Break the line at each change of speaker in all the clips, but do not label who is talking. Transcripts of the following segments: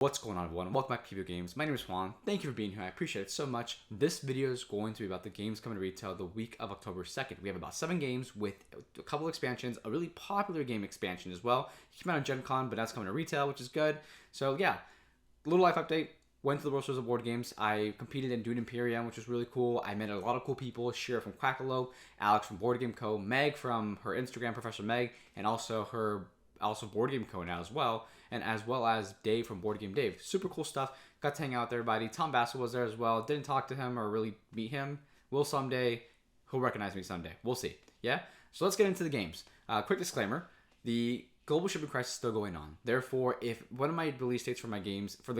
What's going on, everyone? Welcome back to QVO Games. My name is Juan. Thank you for being here. I appreciate it so much. This video is going to be about the games coming to retail the week of October 2nd. We have about 7 games with a couple expansions, a really popular game expansion as well. It came out on Gen Con, but that's coming to retail, which is good. So yeah, little life update. Went to the World Series of Board Games. I competed in Dune Imperium, which was really cool. I met a lot of cool people. Shira from Quackalope, Alex from Board Game Co., Meg from her Instagram, Professor Meg, and also Board Game Co. now as well, and as well as Dave from Board Game Dave. Super cool stuff. Got to hang out with everybody. Tom Bassel was there as well. Didn't talk to him or really meet him. Will someday. He'll recognize me someday. We'll see. Yeah? So let's get into the games. Quick disclaimer. The global shipping crisis is still going on. Therefore, if one of my release dates for the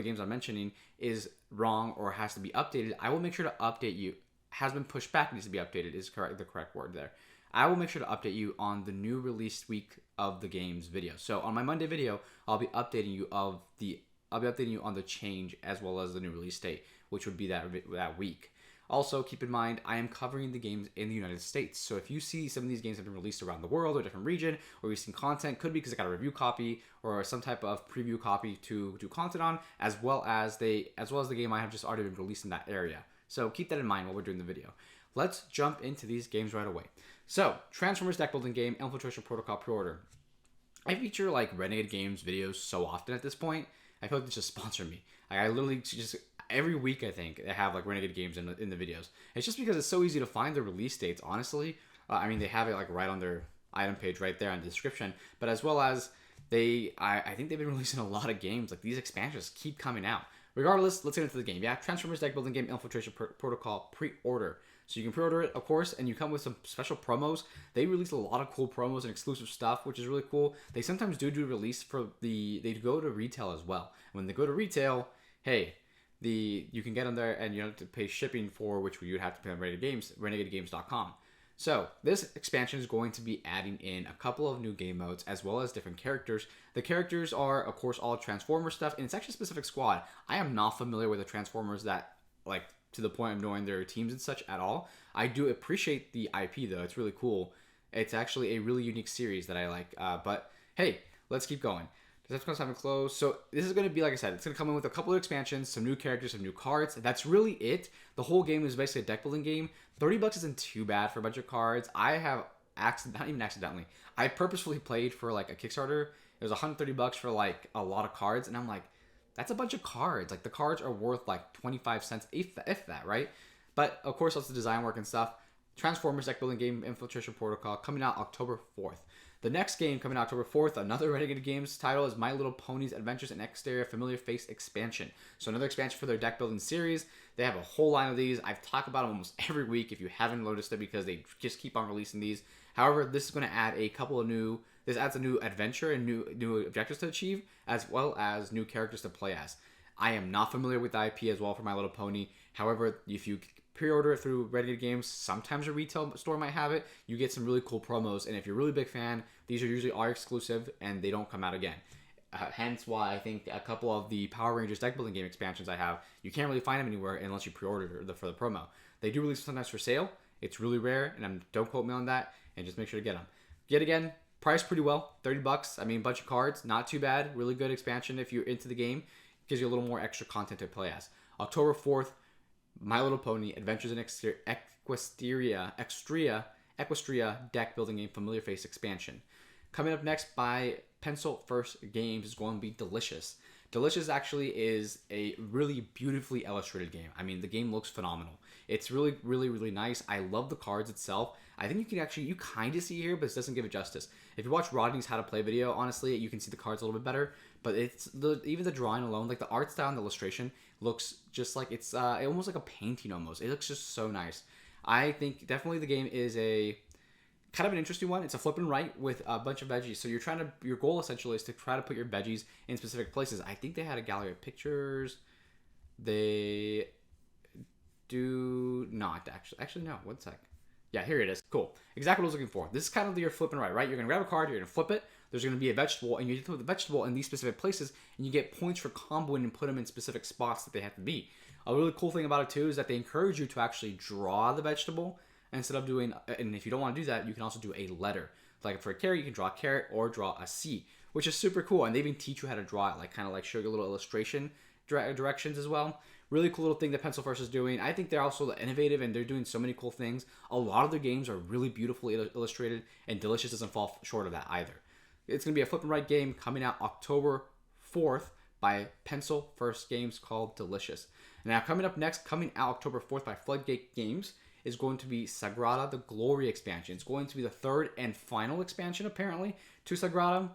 games I'm mentioning, is wrong or has to be updated, I will make sure to update you. Has been pushed back, needs to be updated is the correct word there. I will make sure to update you on the new release week of the games video. So on my Monday video, I'll be updating you on the change as well as the new release date, which would be that week. Also, keep in mind, I am covering the games in the United States. So if you see some of these games have been released around the world or a different region, or you've seen content, could be because I got a review copy or some type of preview copy to do content on, as well as the game might have just already been released in that area. So keep that in mind while we're doing the video. Let's jump into these games right away. So, Transformers deck building game, Infiltration Protocol pre-order. I feature like Renegade Games videos so often at this point. I feel like they just sponsor me. I literally just every week I think they have like Renegade Games in the videos. It's just because it's so easy to find the release dates. Honestly, I mean they have it like right on their item page right there in the description. But as well as I think they've been releasing a lot of games. Like these expansions keep coming out. Regardless, let's get into the game. Yeah, Transformers deck building game, Infiltration Protocol pre-order. So you can pre-order it, of course, and you come with some special promos. They release a lot of cool promos and exclusive stuff, which is really cool. They sometimes do release they go to retail as well. When they go to retail, hey, you can get them there and you don't have to pay shipping for, which you would have to pay on renegadegames.com. So this expansion is going to be adding in a couple of new game modes as well as different characters. The characters are, of course, all Transformer stuff, and it's actually a specific squad. I am not familiar with the Transformers that, like, to the point of knowing their teams and such at all. I do appreciate the IP, though. It's really cool. It's actually a really unique series that I like. But, hey, let's keep going. Decepticons haven't closed. So this is going to be, like I said, it's going to come in with a couple of expansions, some new characters, some new cards. That's really it. The whole game is basically a deck building game. $30 isn't too bad for a bunch of cards. I have not even accidentally. I purposefully played for like a Kickstarter. It was $130 for like a lot of cards, and I'm like, that's a bunch of cards. Like the cards are worth like 25 cents, if that, right? But of course, that's the design work and stuff. Transformers deck building game, Infiltration Protocol, coming out October 4th. The next game coming out October 4th, another Renegade Games title, is My Little Ponies Adventures in Equestria Familiar Face expansion. So another expansion for their deck building series. They have a whole line of these. I've talked about them almost every week if you haven't noticed it because they just keep on releasing these. However, this is going to add a couple of this adds a new adventure and new objectives to achieve, as well as new characters to play as. I am not familiar with the IP as well for My Little Pony. However, if you pre-order it through Renegade Games, sometimes a retail store might have it. You get some really cool promos, and if you're a really big fan, these are usually exclusive and they don't come out again. Hence why I think a couple of the Power Rangers deck building game expansions I have, you can't really find them anywhere unless you pre-order for the promo. They do release sometimes for sale. It's really rare, and don't quote me on that, and just make sure to get them. Yet again, priced pretty well, $30. I mean, a bunch of cards, not too bad. Really good expansion if you're into the game. Gives you a little more extra content to play as. October 4th, My Little Pony Adventures in Equestria deck building game Familiar Face expansion. Coming up next by Pencil First Games is going to be Delicious. Delicious actually is a really beautifully illustrated game. I mean, the game looks phenomenal. It's really, really, really nice. I love the cards itself. I think you kind of see here, but it doesn't give it justice. If you watch Rodney's How to Play video, honestly, you can see the cards a little bit better. But even the drawing alone, like the art style and the illustration looks just like it's almost like a painting almost. It looks just so nice. I think definitely the game is a kind of an interesting one. It's a flip and right with a bunch of veggies. So your goal essentially is to try to put your veggies in specific places. I think they had a gallery of pictures. They do not actually no. One sec. Yeah, here it is. Cool. Exactly what I was looking for. This is kind of your flip and right. You're going to grab a card, you're going to flip it. There's going to be a vegetable, and you get to put the vegetable in these specific places, and you get points for comboing and put them in specific spots that they have to be. A really cool thing about it, too, is that they encourage you to actually draw the vegetable instead of doing, and if you don't want to do that, you can also do a letter. Like for a carrot, you can draw a carrot or draw a C. which is super cool. And they even teach you how to draw it, like kind of like show you a little illustration directions as well. Really cool little thing that Pencil First is doing. I think they're also innovative and they're doing so many cool things. A lot of their games are really beautifully illustrated, and Delicious doesn't fall short of that either. It's going to be a flip and write game coming out October 4th by Pencil First Games called Delicious. Now coming up next, coming out October 4th by Floodgate Games, is going to be Sagrada, the Glory expansion. It's going to be the third and final expansion, apparently, to Sagrada.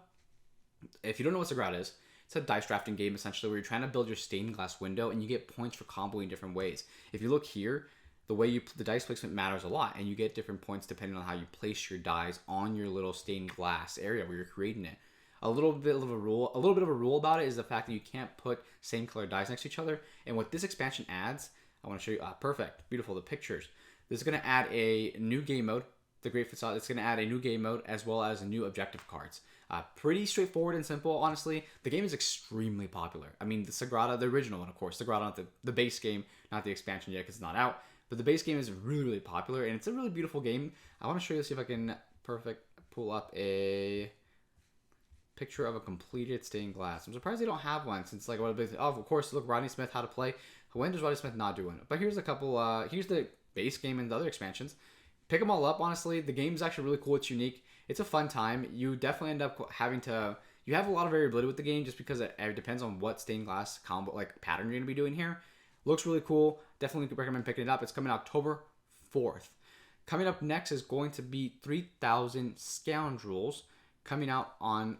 If you don't know what Sagrada is, it's a dice drafting game, essentially, where you're trying to build your stained glass window, and you get points for comboing different ways. If you look here, the way the dice placement matters a lot, and you get different points depending on how you place your dice on your little stained glass area where you're creating it. A little bit of a rule about it is the fact that you can't put same color dice next to each other. And what this expansion adds, I want to show you. Perfect, beautiful, the pictures. This is going to add a new game mode, the Great Facade. It's going to add a new game mode as well as new objective cards. Pretty straightforward and simple, honestly. The game is extremely popular. I mean, the Sagrada, the original one, of course. Sagrada, not the base game, not the expansion yet because it's not out. But the base game is really, really popular, and it's a really beautiful game. I want to show you, see if I can pull up a picture of a completed stained glass. I'm surprised they don't have one since, like, of course, look, Rodney Smith, how to play. When does Rodney Smith not do one? But here's a couple, here's the base game and the other expansions. Pick them all up, honestly. The game is actually really cool. It's unique. It's a fun time. You definitely end up having to, you have a lot of variability with the game just because it depends on what stained glass combo, like, pattern you're going to be doing here. Looks really cool. Definitely recommend picking it up. It's coming October 4th. Coming up next is going to be 3,000 Scoundrels, coming out on,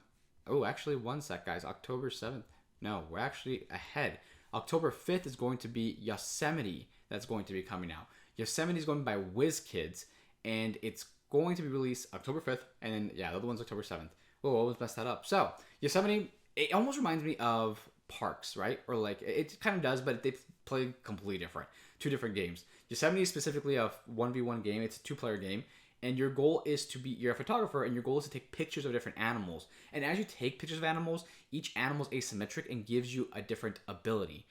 oh, actually, one sec, guys. October 7th. No, we're actually ahead. October 5th is going to be Yosemite that's going to be coming out. Yosemite is going by WizKids, and it's going to be released October 5th, and then, yeah, the other one's October 7th. Whoa, I almost messed that up. So, Yosemite, it almost reminds me of Parks, right? Or, like, it kind of does, but they play completely different. Two different games. Yosemite is specifically a 1v1 game. It's a two-player game. And your goal is to be, you're a photographer, and your goal is to take pictures of different animals. And as you take pictures of animals, each animal is asymmetric and gives you a different ability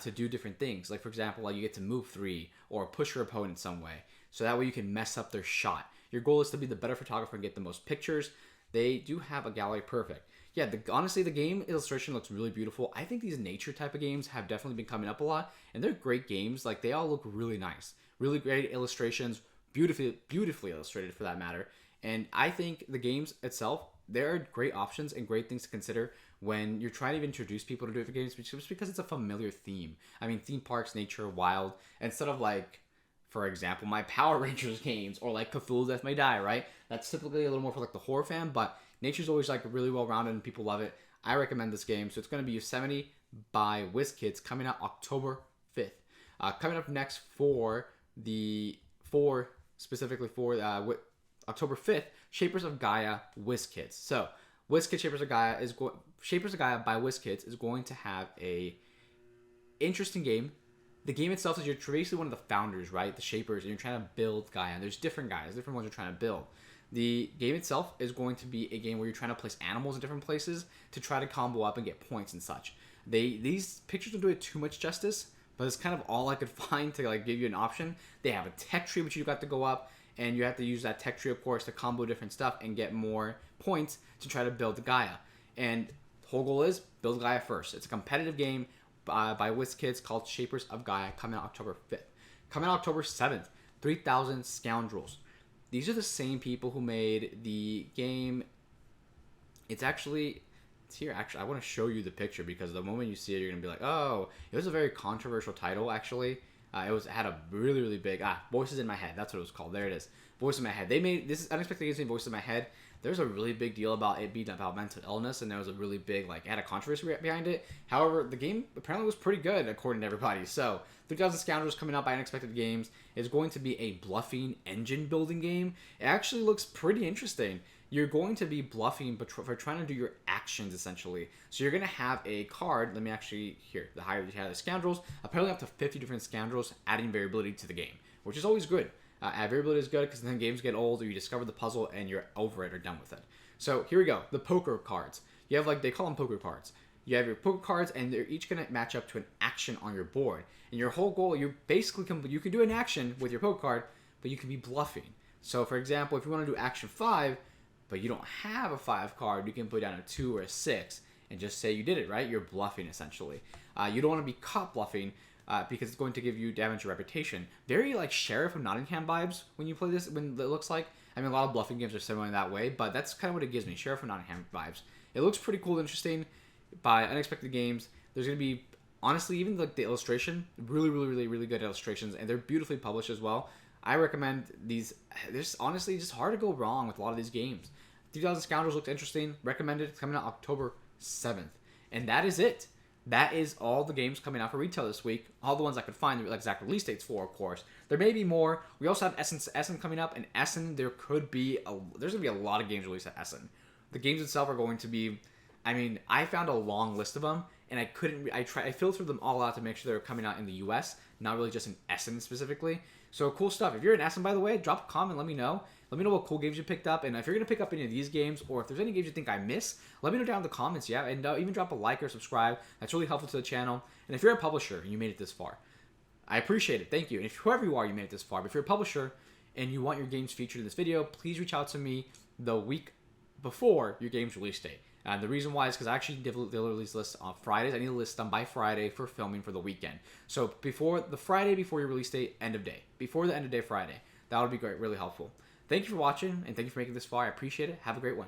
to do different things. Like, for example, like you get to move 3 or push your opponent some way. So that way you can mess up their shot. Your goal is to be the better photographer and get the most pictures. They do have a gallery perfect. Yeah, honestly, the game illustration looks really beautiful. I think these nature type of games have definitely been coming up a lot. And they're great games. Like, they all look really nice. Really great illustrations. Beautifully illustrated for that matter. And I think the games itself, there are great options and great things to consider when you're trying to introduce people to different games, just because it's a familiar theme. I mean, theme parks, nature, wild, instead of, like, for example, my Power Rangers games or like Cthulhu Death May Die, right? That's typically a little more for like the horror fan, but nature's always like really well rounded and people love it. I recommend this game. So it's going to be Yosemite by WizKids, coming out October 5th. Coming up next specifically for October 5th, Shapers of Gaia WizKids. So WizKids Shapers of Gaia by WizKids is going to have a interesting game. The game itself is you're basically one of the founders, right? The Shapers, and you're trying to build Gaia. And there's different Gaias, different ones you're trying to build. The game itself is going to be a game where you're trying to place animals in different places to try to combo up and get points and such. These pictures don't do it too much justice, but it's kind of all I could find to like give you an option. They have a tech tree which you got to go up, and you have to use that tech tree, of course, to combo different stuff and get more points to try to build the Gaia. And the whole goal is build Gaia first. It's a competitive game by WizKids called Shapers of Gaia, coming out October 5th. Coming out October 7th, 3,000 Scoundrels. These are the same people who made the game. It's here. Actually, I want to show you the picture because the moment you see it, you're going to be like, oh, it was a very controversial title, actually. It had a really, really big, Voices in My Head. That's what it was called. There it is. Voices in My Head. They made, this is Unexpected Games, Voices in My Head. There's a really big deal about it being about mental illness, and there was a really big, it had a controversy behind it. However, the game apparently was pretty good, according to everybody. So, 3,000 Scoundrels, coming out by Unexpected Games, is going to be a bluffing engine building game. It actually looks pretty interesting. You're going to be bluffing for trying to do your actions, essentially. So you're going to have a card. Let me actually, here, the higher you have the Scoundrels, apparently up to 50 different Scoundrels, adding variability to the game, which is always good. Variability is good because then games get old, or you discover the puzzle and you're over it or done with it. So here we go. The poker cards. You have, they call them poker cards. You have your poker cards, and they're each going to match up to an action on your board. And your whole goal, you can do an action with your poker card, but you can be bluffing. So for example, if you want to do action 5, but you don't have a 5 card, you can put down a 2 or a 6 and just say you did it, right? You're bluffing, essentially. You don't want to be caught bluffing because it's going to give you damage your reputation. Very like Sheriff of Nottingham vibes when you play this, when it looks like. I mean, a lot of bluffing games are similar in that way, but that's kind of what it gives me, Sheriff of Nottingham vibes. It looks pretty cool and interesting. By Unexpected Games, there's going to be, honestly, even like the illustration, really good illustrations, and they're beautifully published as well. I recommend these. There's honestly just hard to go wrong with a lot of these games. 3000 Scoundrels looks interesting. Recommended. It's coming out October 7th. And that is it. That is all the games coming out for retail this week. All the ones I could find, the exact release dates for, of course. There may be more. We also have Essen coming up, and Essen, there's going to be a lot of games released at Essen. The games itself are going to be, I mean, I found a long list of them, and I filtered them all out to make sure they're coming out in the US, not really just in Essen specifically. So cool stuff. If you're in Essen, by the way, drop a comment, let me know. Let me know what cool games you picked up, and if you're going to pick up any of these games, or if there's any games you think I miss, let me know down in the comments, yeah? And even drop a like or subscribe. That's really helpful to the channel. And if you're a publisher and you made it this far, I appreciate it. Thank you. And if whoever you are, you made it this far. But if you're a publisher and you want your games featured in this video, please reach out to me the week before your game's release date. And the reason why is because I actually deliver these lists on Fridays. I need to list them by Friday for filming for the weekend. So before the Friday before your release date, end of day. Before the end of day Friday. That would be great, really helpful. Thank you for watching, and thank you for making this far. I appreciate it. Have a great one.